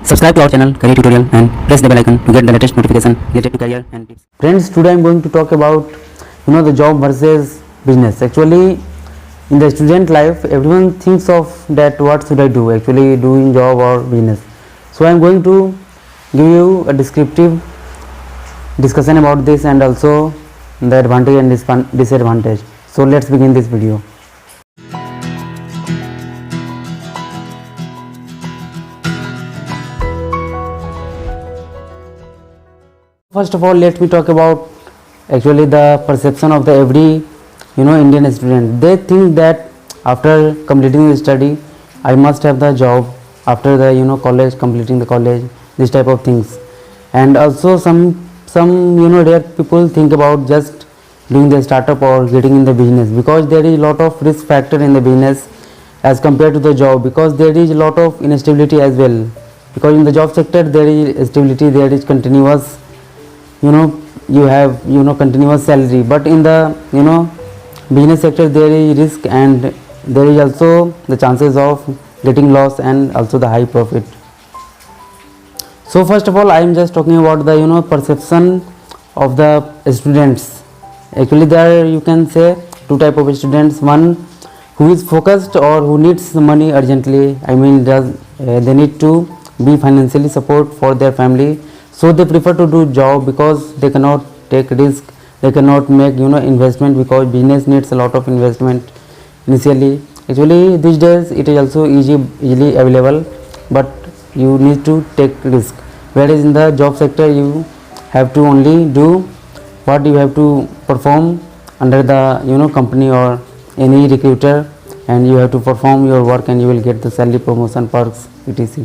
Subscribe to our channel Career Tutorial and press the bell icon to get the latest notification related to career and tips. Friends, today I am going to talk about the job versus business. Actually, in the student life, everyone thinks of that what should I do, actually doing job or business. So I am going to give you a descriptive discussion about this and also the advantage and disadvantage. So let's begin this video. First of all, let me talk about actually the perception of the every Indian student. They think that after completing the study, I must have the job after the college, completing the college, this type of things. And also some rare people think about just doing the startup or getting in the business, because there is a lot of risk factor in the business as compared to the job, because there is a lot of instability as well. Because in the job sector there is stability, there is continuous, you have continuous salary, but in the business sector there is risk and there is also the chances of getting loss and also the high profit. So first of all, I am just talking about the perception of the students. Actually there you can say two type of students: one who is focused or who needs money urgently, I mean they need to be financially support for their family, so they prefer to do job because they cannot take risk, they cannot make investment, because business needs a lot of investment initially. Actually these days it is also easily available, but you need to take risk, whereas in the job sector you have to only do what you have to perform under the company or any recruiter, and you have to perform your work and you will get the salary, promotion, perks, etc.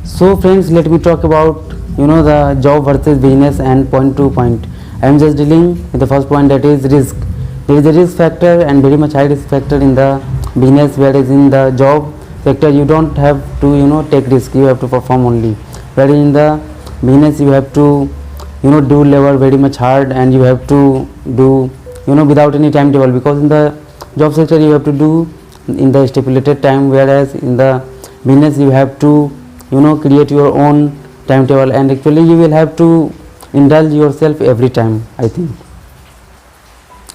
So friends, let me talk about the job versus business and point to point. I am just dealing with the first point, that is risk. There is a risk factor and very much high risk factor in the business, whereas in the job sector you don't have to take risk, you have to perform only. Whereas in the business you have to do labor very much hard, and you have to do without any timetable, because in the job sector you have to do in the stipulated time, whereas in the business you have to create your own timetable, and actually you will have to indulge yourself every time, I think.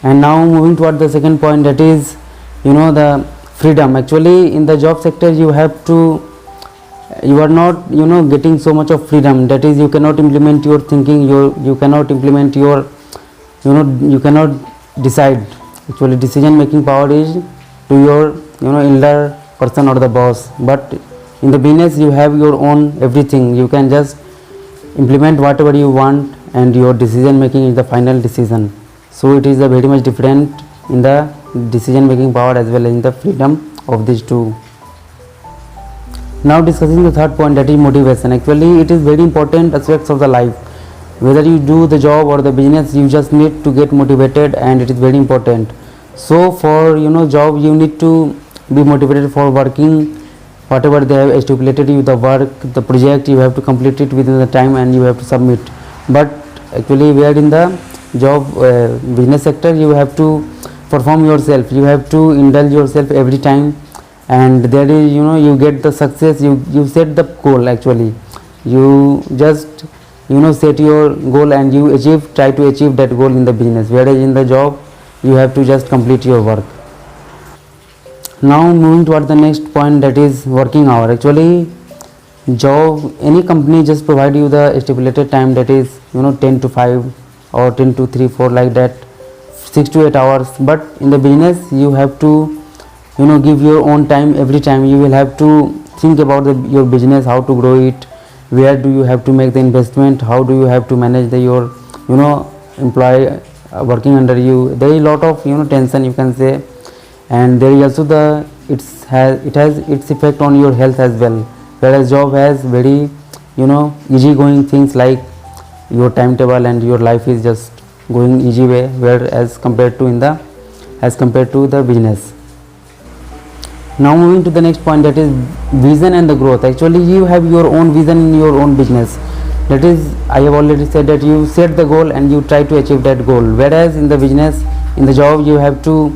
And now moving toward the second point, that is the freedom. Actually in the job sector you are not getting so much of freedom, that is you cannot implement your thinking, you cannot implement your you cannot decide. Actually decision making power is to your elder person or the boss, but in the business you have your own everything, you can just implement whatever you want and your decision making is the final decision. So it is a very much different in the decision making power as well as in the freedom of these two. Now discussing the third point, that is motivation. Actually it is very important aspects of the life. Whether you do the job or the business, you just need to get motivated, and it is very important. So for job you need to be motivated for working whatever they have stipulated you, the work, the project, you have to complete it within the time and you have to submit. But actually where in the job business sector you have to perform yourself, you have to indulge yourself every time, and there is you get the success, you set the goal. Actually you just set your goal and you try to achieve that goal in the business, whereas in the job you have to just complete your work. Now moving toward the next point, that is working hour. Actually job, any company just provide you the stipulated time, that is 10 to 5 or 10 to 3 4 like that, 6 to 8 hours. But in the business you have to give your own time every time. You will have to think about your business, how to grow it, where do you have to make the investment, how do you have to manage your employee working under you. There is a lot of tension, you can say, and there is also it has its effect on your health as well, whereas job has very easy going things like your timetable and your life is just going easy way, whereas compared to the business. Now moving to the next point, that is vision and the growth. Actually you have your own vision in your own business, that is I have already said that you set the goal and you try to achieve that goal, whereas in the business, in the job you have to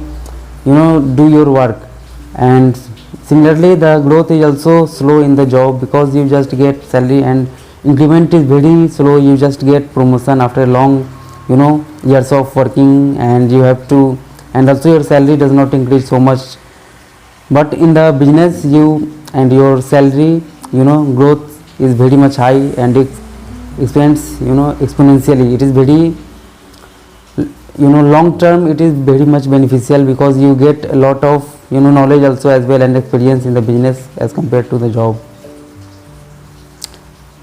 do your work and Similarly, the growth is also slow in the job because you just get salary and increment is very slow. You just get promotion after long, years of working, and you have to, and also your salary does not increase so much. But in the business, you and your salary, growth is very much high and it expands, exponentially. It is very, long term. It is very much beneficial because you get a lot of knowledge also as well and experience in the business as compared to the job.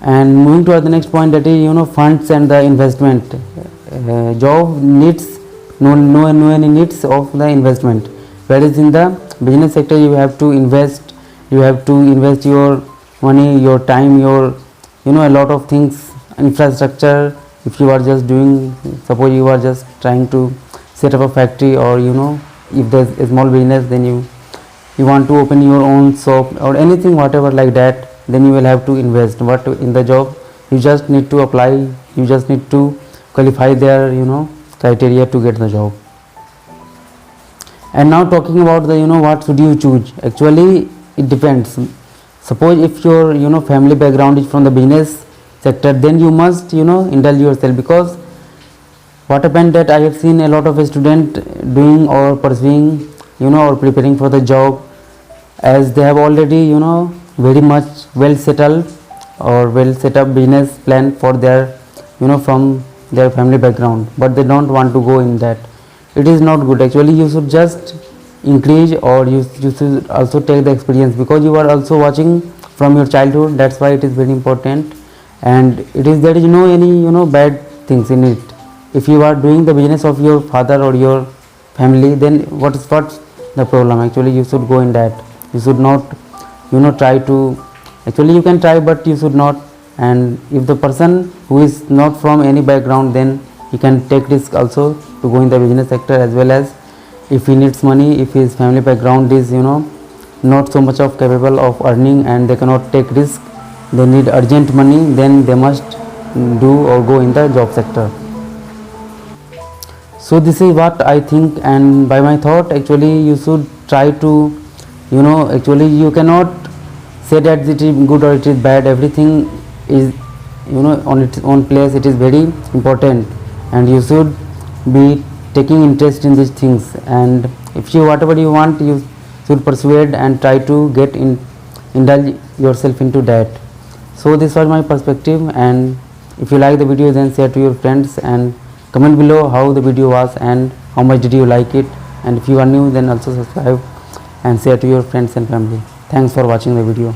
And moving to the next point, that is funds and the investment. Job needs no any needs of the investment, whereas in the business sector you have to invest your money, your time, your a lot of things, infrastructure. If you are just doing, suppose you are just trying to set up a factory, or if there's a small business, then you want to open your own shop or anything whatever like that, then you will have to invest. But in the job, you just need to apply, you just need to qualify their criteria to get the job. And now talking about the what should you choose, actually it depends. Suppose if your family background is from the business sector, then you must indulge yourself, because what happened that I have seen a lot of students doing or pursuing or preparing for the job, as they have already very much well settled or well set up business plan for their from their family background, but they don't want to go in that. It is not good. Actually you should just increase, or you should also take the experience, because you are also watching from your childhood. That's why it is very important. And there is no any bad things in it. If you are doing the business of your father or your family, then what's the problem? Actually you should go in that. You should not try to, actually you can try, but you should not. And if the person who is not from any background, then he can take risk also to go in the business sector, as well as if he needs money, if his family background is not so much of capable of earning and they cannot take risk, they need urgent money, then they must do or go in the job sector. So this is what I think, and by my thought, actually you should try to actually you cannot say that it is good or it is bad. Everything is on its own place. It is very important, and you should be taking interest in these things. And if you whatever you want, you should persuade and try to indulge yourself into that. So this was my perspective, and if you like the video, then share to your friends and comment below how the video was and how much did you like it. And if you are new, then also subscribe and share to your friends and family. Thanks for watching the video.